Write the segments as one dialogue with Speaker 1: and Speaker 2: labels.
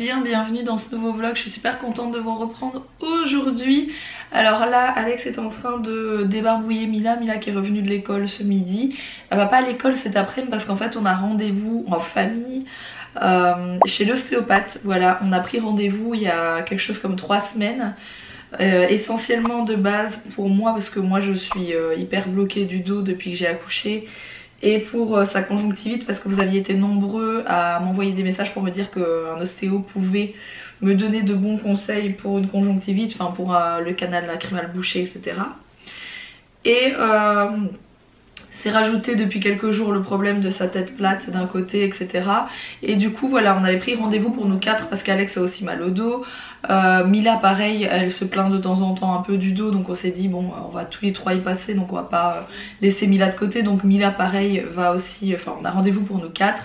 Speaker 1: bien, bienvenue dans ce nouveau vlog. Je suis super contente de vous reprendre aujourd'hui. Alors là, Alex est en train de débarbouiller Mila qui est revenue de l'école ce midi. Elle va pas à l'école cet après-midi parce qu'en fait on a rendez-vous en famille chez l'ostéopathe. Voilà, on a pris rendez-vous il y a quelque chose comme 3 semaines. Essentiellement de base pour moi parce que moi je suis hyper bloquée du dos depuis que j'ai accouché. Et pour sa conjonctivite parce que vous aviez été nombreux à m'envoyer des messages pour me dire qu'un ostéo pouvait me donner de bons conseils pour une conjonctivite, enfin pour le canal lacrymal bouché, etc. Et c'est rajouté depuis quelques jours le problème de sa tête plate d'un côté, etc. Et du coup voilà, on avait pris rendez-vous pour nous 4 parce qu'Alex a aussi mal au dos. Mila pareil, elle se plaint de temps en temps un peu du dos, donc on s'est dit bon on va tous les 3 y passer, donc on va pas laisser Mila de côté. Donc Mila pareil va aussi, enfin on a rendez-vous pour nous 4.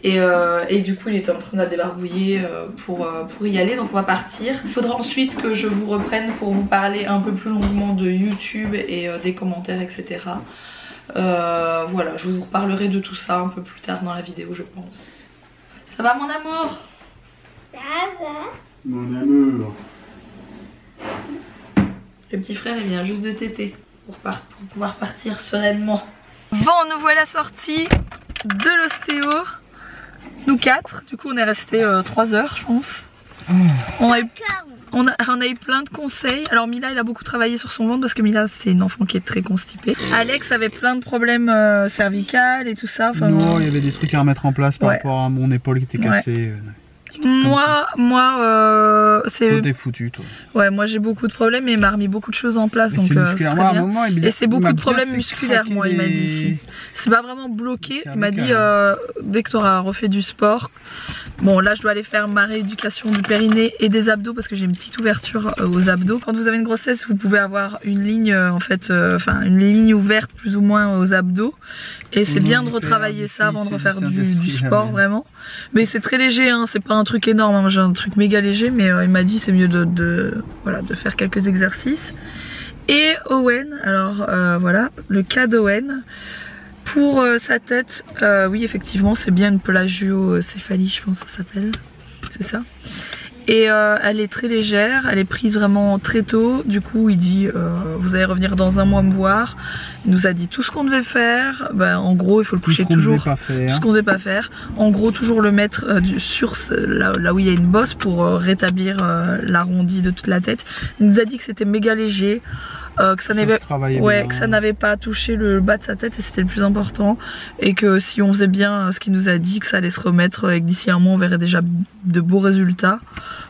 Speaker 1: Et du coup il était en train de la débarbouiller pour y aller, donc on va partir. Il faudra ensuite que je vous reprenne pour vous parler un peu plus longuement de YouTube et des commentaires, etc. Voilà, je vous reparlerai de tout ça un peu plus tard dans la vidéo je pense. Ça va mon amour?
Speaker 2: Ça va.
Speaker 3: Mon amour.
Speaker 1: Le petit frère il vient juste de téter pour pouvoir partir sereinement. Bon, nous voilà sortis de l'ostéo. Nous 4, du coup on est resté 3 heures je pense. On a eu plein de conseils. Alors Mila il a beaucoup travaillé sur son ventre parce que Mila c'est une enfant qui est très constipée. Alex avait plein de problèmes cervicales et tout ça. Enfin,
Speaker 3: non, il y avait des trucs à remettre en place par rapport à mon épaule qui était cassée.
Speaker 1: Moi c'est...
Speaker 3: T'es foutu toi.
Speaker 1: Ouais, moi j'ai beaucoup de problèmes et il m'a remis beaucoup de choses en place. Donc
Speaker 3: musculaire. Moi, à un moment,
Speaker 1: et c'est beaucoup de problèmes musculaires, moi il m'a dit ici. C'est pas vraiment bloqué, il m'a dit dès que tu auras refait du sport. Bon là je dois aller faire ma rééducation du périnée et des abdos parce que j'ai une petite ouverture aux abdos. Quand vous avez une grossesse vous pouvez avoir une ligne enfin une ligne ouverte plus ou moins aux abdos. Et c'est bien de retravailler ça avant de refaire du sport vraiment. Mais c'est très léger, hein, c'est pas un truc énorme, hein. J'ai un truc méga léger mais il m'a dit c'est mieux de faire quelques exercices. Et Owen, alors voilà, le cas d'Owen. Pour sa tête, oui effectivement c'est bien une plagiocéphalie je pense que ça s'appelle, c'est ça. Et elle est très légère, elle est prise vraiment très tôt. Du coup il dit vous allez revenir dans 1 mois me voir. Il nous a dit tout ce qu'on devait faire. Ben, en gros il faut le coucher toujours, tout ce qu'on ne devait pas faire. En gros toujours le mettre sur là où il y a une bosse pour rétablir l'arrondi de toute la tête. Il nous a dit que c'était méga léger. Que ça n'avait pas touché le bas de sa tête et c'était le plus important, et que si on faisait bien ce qu'il nous a dit, que ça allait se remettre et que d'ici 1 mois on verrait déjà de beaux résultats.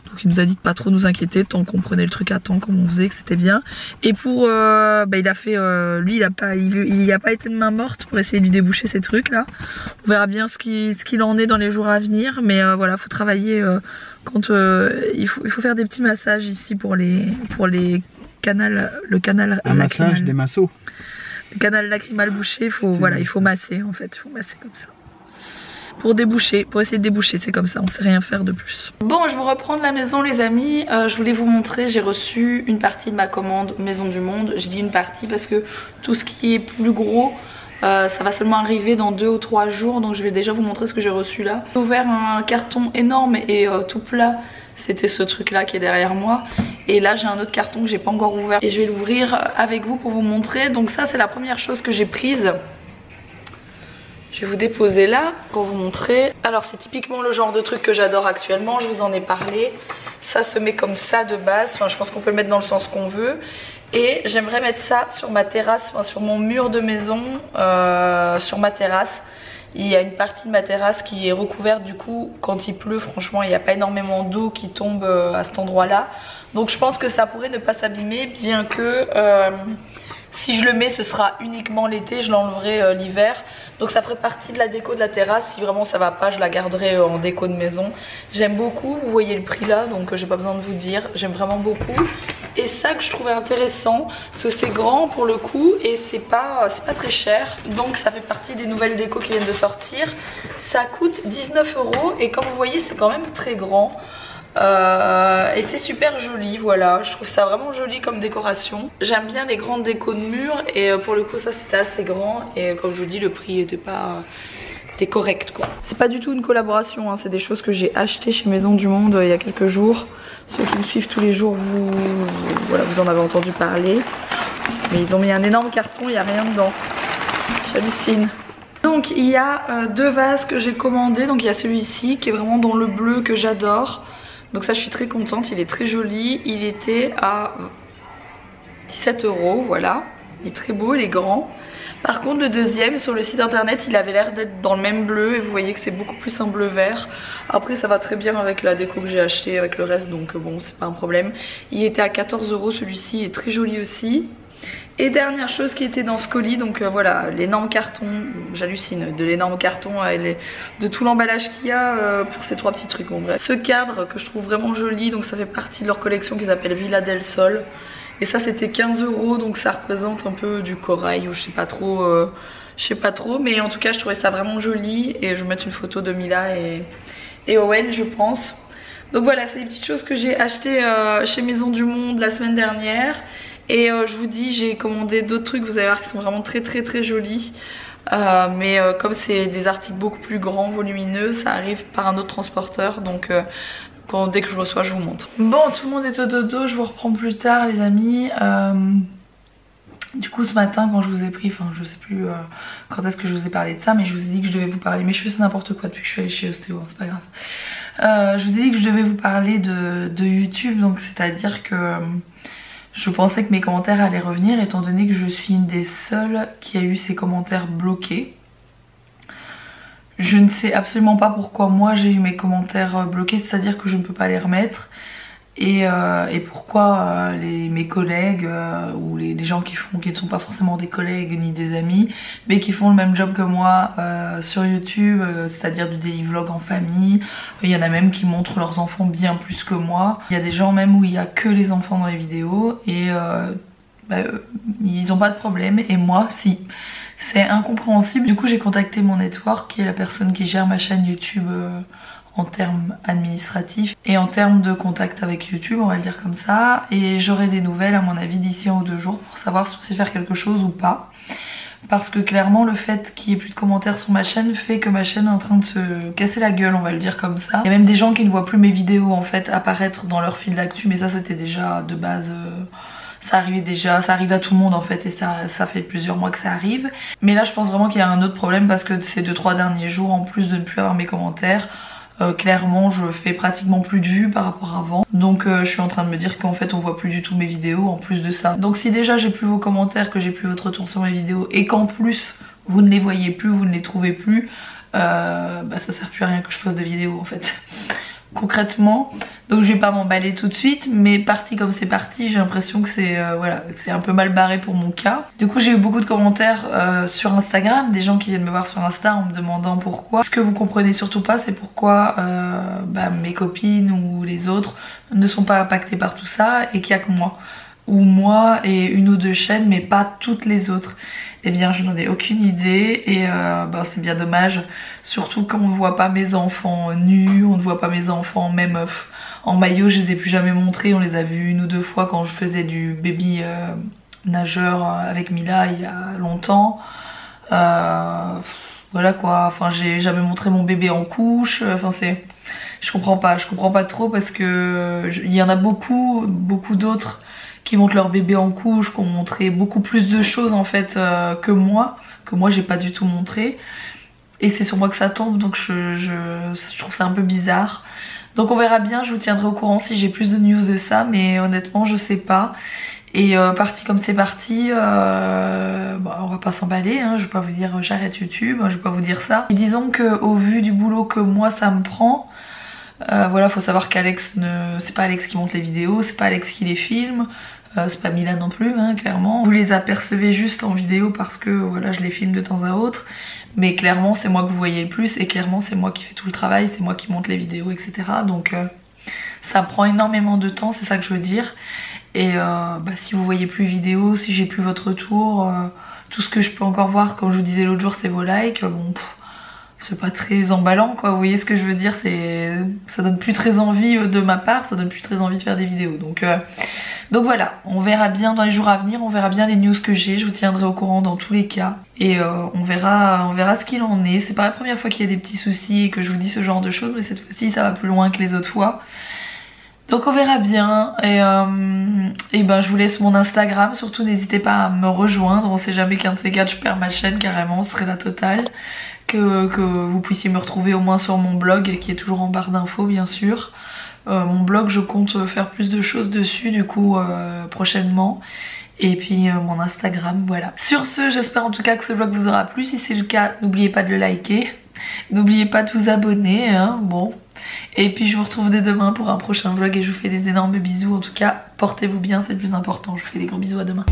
Speaker 1: Donc il nous a dit de pas trop nous inquiéter tant qu'on prenait le truc à temps comme on faisait, que c'était bien. Et pour il a fait lui il y a pas été de main morte pour essayer de lui déboucher ces trucs là. On verra bien ce qu'il en est dans les jours à venir, mais voilà, faut travailler quand il faut faire des petits massages ici pour les le canal
Speaker 3: un massage, des massos.
Speaker 1: Le canal lacrymal bouché, il faut masser en fait, il faut masser comme ça. Pour déboucher, pour essayer de déboucher, c'est comme ça, on sait rien faire de plus. Bon, je vous reprends de la maison les amis, je voulais vous montrer, j'ai reçu une partie de ma commande Maison du Monde. J'ai dit une partie parce que tout ce qui est plus gros, ça va seulement arriver dans 2 ou 3 jours, donc je vais déjà vous montrer ce que j'ai reçu là. J'ai ouvert un carton énorme et tout plat. C'était ce truc là qui est derrière moi. Et là j'ai un autre carton que j'ai pas encore ouvert et je vais l'ouvrir avec vous pour vous montrer. Donc ça c'est la première chose que j'ai prise. Je vais vous déposer là pour vous montrer. Alors c'est typiquement le genre de truc que j'adore actuellement, je vous en ai parlé. Ça se met comme ça de base, enfin je pense qu'on peut le mettre dans le sens qu'on veut. Et j'aimerais mettre ça sur ma terrasse, enfin sur mon mur de maison, sur ma terrasse. Il y a une partie de ma terrasse qui est recouverte, du coup quand il pleut franchement il n'y a pas énormément d'eau qui tombe à cet endroit là. Donc je pense que ça pourrait ne pas s'abîmer, bien que si je le mets ce sera uniquement l'été, je l'enlèverai l'hiver. Donc ça ferait partie de la déco de la terrasse. Si vraiment ça va pas, je la garderai en déco de maison. J'aime beaucoup, vous voyez le prix là, donc j'ai pas besoin de vous dire, j'aime vraiment beaucoup. Et ça que je trouvais intéressant, parce que c'est grand pour le coup et c'est pas très cher. Donc ça fait partie des nouvelles décos qui viennent de sortir. Ça coûte 19 € et comme vous voyez c'est quand même très grand. Et c'est super joli, voilà, je trouve ça vraiment joli comme décoration. J'aime bien les grandes décos de murs et pour le coup ça c'était assez grand et comme je vous dis le prix était pas c'était correct quoi. C'est pas du tout une collaboration, hein, c'est des choses que j'ai achetées chez Maison du Monde il y a quelques jours. Ceux qui me suivent tous les jours, vous en avez entendu parler. Mais ils ont mis un énorme carton, il n'y a rien dedans. J'hallucine. Donc il y a 2 vases que j'ai commandés. Donc il y a celui-ci qui est vraiment dans le bleu que j'adore. Donc ça je suis très contente, il est très joli. Il était à 17 €, voilà. Il est très beau, il est grand. Par contre le deuxième sur le site internet il avait l'air d'être dans le même bleu. Et vous voyez que c'est beaucoup plus un bleu vert. Après ça va très bien avec la déco que j'ai acheté avec le reste. Donc bon c'est pas un problème. Il était à 14 € celui-ci, il est très joli aussi. Et dernière chose qui était dans ce colis, donc voilà, l'énorme carton, j'hallucine de l'énorme carton, de tout l'emballage qu'il y a pour ces 3 petits trucs. Bon bref, ce cadre que je trouve vraiment joli, donc ça fait partie de leur collection qui s'appelle Villa del Sol. Et ça c'était 15 €, donc ça représente un peu du corail ou je sais pas trop, mais en tout cas je trouvais ça vraiment joli. Et je vais mettre une photo de Mila et Owen je pense. Donc voilà, c'est des petites choses que j'ai achetées chez Maison du Monde la semaine dernière. Et je vous dis, j'ai commandé d'autres trucs, vous allez voir, qui sont vraiment très jolis. Mais comme c'est des articles beaucoup plus grands, volumineux, ça arrive par un autre transporteur. Donc dès que je reçois, je vous montre. Bon, tout le monde est au dodo, je vous reprends plus tard les amis. Du coup ce matin quand je vous ai pris, enfin je sais plus quand est-ce que je vous ai parlé de ça, mais je vous ai dit que je devais vous parler, mais je fais n'importe quoi depuis que je suis allée chez Ostéo, c'est pas grave. Je vous ai dit que je devais vous parler de YouTube, donc c'est à dire que je pensais que mes commentaires allaient revenir étant donné que je suis une des seules qui a eu ses commentaires bloqués. Je ne sais absolument pas pourquoi moi j'ai eu mes commentaires bloqués, c'est à dire que je ne peux pas les remettre. Et pourquoi mes collègues ou les gens qui ne sont pas forcément des collègues ni des amis mais qui font le même job que moi sur YouTube, c'est à dire du daily vlog en famille. Il y en a même qui montrent leurs enfants bien plus que moi. Il y a des gens même où il n'y a que les enfants dans les vidéos et ils n'ont pas de problème et moi si. C'est incompréhensible. Du coup j'ai contacté mon network qui est la personne qui gère ma chaîne YouTube en termes administratifs et en termes de contact avec YouTube, on va le dire comme ça. Et j'aurai des nouvelles à mon avis d'ici 1 ou 2 jours pour savoir si on sait faire quelque chose ou pas. Parce que clairement le fait qu'il n'y ait plus de commentaires sur ma chaîne fait que ma chaîne est en train de se casser la gueule, on va le dire comme ça. Il y a même des gens qui ne voient plus mes vidéos en fait apparaître dans leur fil d'actu, mais ça c'était déjà de base... ça arrivait déjà, ça arrive à tout le monde en fait et ça fait plusieurs mois que ça arrive. Mais là je pense vraiment qu'il y a un autre problème parce que ces 2-3 derniers jours, en plus de ne plus avoir mes commentaires, clairement je fais pratiquement plus de vues par rapport à avant. Donc je suis en train de me dire qu'en fait on voit plus du tout mes vidéos en plus de ça. Donc si déjà j'ai plus vos commentaires, que j'ai plus votre retour sur mes vidéos et qu'en plus vous ne les voyez plus, vous ne les trouvez plus, ça sert plus à rien que je poste de vidéos en fait. Concrètement, donc je vais pas m'emballer tout de suite, mais parti comme c'est parti, j'ai l'impression que c'est voilà, c'est un peu mal barré pour mon cas. Du coup j'ai eu beaucoup de commentaires sur Instagram, des gens qui viennent me voir sur Insta en me demandant pourquoi. Ce que vous comprenez surtout pas, c'est pourquoi mes copines ou les autres ne sont pas impactés par tout ça et qu'il y a que moi. Ou moi et 1 ou 2 chaînes, mais pas toutes les autres. Eh bien je n'en ai aucune idée et c'est bien dommage, surtout quand on ne voit pas mes enfants nus, on ne voit pas mes enfants même en maillot, je les ai plus jamais montrés, on les a vus 1 ou 2 fois quand je faisais du baby nageur avec Mila il y a longtemps. Voilà quoi, enfin j'ai jamais montré mon bébé en couche, enfin c'est... Je comprends pas trop parce que il y en a beaucoup d'autres qui montrent leur bébé en couche, qui ont montré beaucoup plus de choses en fait que moi j'ai pas du tout montré. Et c'est sur moi que ça tombe, donc je trouve ça un peu bizarre. Donc on verra bien, je vous tiendrai au courant si j'ai plus de news de ça, mais honnêtement je sais pas. Et parti comme c'est parti, on va pas s'emballer, hein, je vais pas vous dire j'arrête YouTube, je vais pas vous dire ça. Et disons que au vu du boulot que moi ça me prend, voilà, faut savoir qu'Alex c'est pas Alex qui monte les vidéos, c'est pas Alex qui les filme, c'est pas Mila non plus, hein, clairement. Vous les apercevez juste en vidéo parce que voilà, je les filme de temps à autre, mais clairement c'est moi que vous voyez le plus et clairement c'est moi qui fais tout le travail, c'est moi qui monte les vidéos, etc. Donc ça prend énormément de temps, c'est ça que je veux dire. Et si vous voyez plus vidéos, si j'ai plus votre retour, tout ce que je peux encore voir, comme je vous disais l'autre jour, c'est vos likes, bon c'est pas très emballant quoi, vous voyez ce que je veux dire, ça donne plus très envie de ma part, ça donne plus très envie de faire des vidéos. Donc voilà, on verra bien dans les jours à venir, on verra bien les news que j'ai, je vous tiendrai au courant dans tous les cas. Et on verra ce qu'il en est. C'est pas la première fois qu'il y a des petits soucis et que je vous dis ce genre de choses, mais cette fois-ci ça va plus loin que les autres fois. Donc on verra bien. Et ben je vous laisse mon Instagram, surtout n'hésitez pas à me rejoindre. On sait jamais qu'un de ces quatre je perds ma chaîne carrément, ce serait la totale. Que vous puissiez me retrouver au moins sur mon blog qui est toujours en barre d'infos bien sûr. Mon blog je compte faire plus de choses dessus du coup prochainement. Et puis mon Instagram, voilà. Sur ce, j'espère en tout cas que ce vlog vous aura plu. Si c'est le cas, n'oubliez pas de le liker. N'oubliez pas de vous abonner, hein, bon. Et puis je vous retrouve dès demain pour un prochain vlog et je vous fais des énormes bisous. En tout cas, portez-vous bien, c'est le plus important. Je vous fais des gros bisous, à demain.